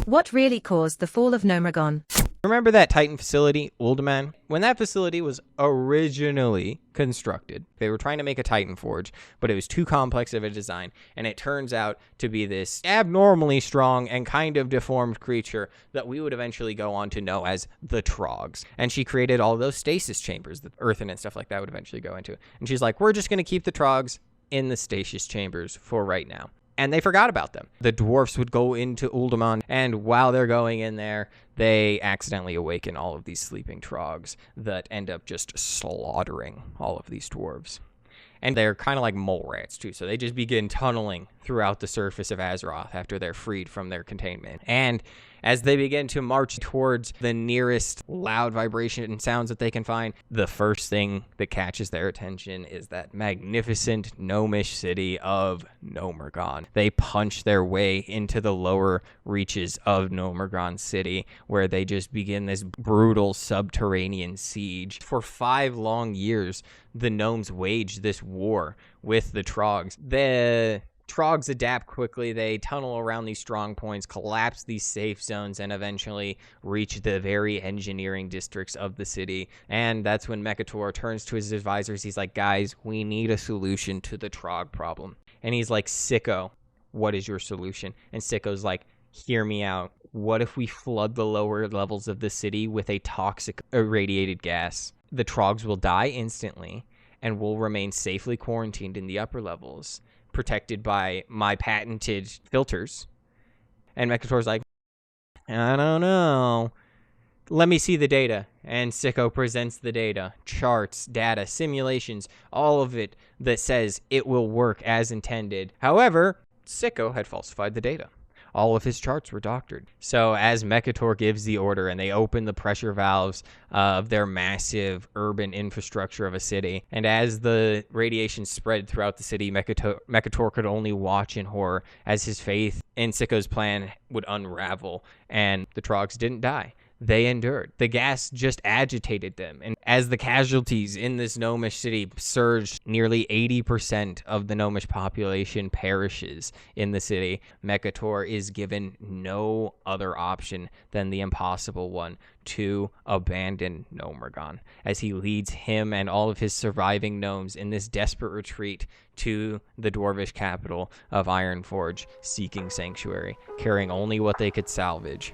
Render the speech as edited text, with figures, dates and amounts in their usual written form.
What really caused the fall of Gnomeregan? Remember that Titan facility, Uldaman? When that facility was originally constructed, they were trying to make a Titan forge, but it was too complex of a design, and it turns out to be this abnormally strong and kind of deformed creature that we would eventually go on to know as the Troggs. And she created all those stasis chambers, the earthen and stuff like that would eventually go into it. And she's like, we're just going to keep the Troggs in the stasis chambers for right now. And they forgot about them. The dwarfs would go into Uldaman, and while they're going in there, they accidentally awaken all of these sleeping Troggs that end up just slaughtering all of these dwarves. And they're kind of like mole rats, too, so they just begin tunneling throughout the surface of Azeroth after they're freed from their containment. And as they begin to march towards the nearest loud vibration and sounds that they can find, the first thing that catches their attention is that magnificent gnomish city of Gnomeregan. They punch their way into the lower reaches of Gnomeregan City, where they just begin this brutal subterranean siege. For 5 long years, the gnomes waged this war with the Troggs. The Troggs adapt quickly. They tunnel around these strong points, collapse these safe zones, and eventually reach the very engineering districts of the city. And that's when Mekkatorque turns to his advisors. He's like, guys, we need a solution to the Trogg problem. And he's like, Sicco, what is your solution? And Sicco's like, hear me out. What if we flood the lower levels of the city with a toxic irradiated gas? The Troggs will die instantly and will remain safely quarantined in the upper levels, protected by my patented filters. And Mekkatorque's like, I don't know. Let me see the data. And Sicco presents the data, charts, data, simulations, all of it that says it will work as intended. However, Sicco had falsified the data. All of his charts were doctored. So as Mekkatorque gives the order and they open the pressure valves of their massive urban infrastructure of a city, and as the radiation spread throughout the city, Mekkatorque could only watch in horror as his faith in Sicco's plan would unravel, and the Troggs didn't die. They endured. The gas just agitated them. And as the casualties in this gnomish city surged, nearly 80% of the gnomish population perishes in the city. Mekkatorque is given no other option than the impossible one, to abandon Gnomeregan, as he leads him and all of his surviving gnomes in this desperate retreat to the dwarvish capital of Ironforge, seeking sanctuary, carrying only what they could salvage.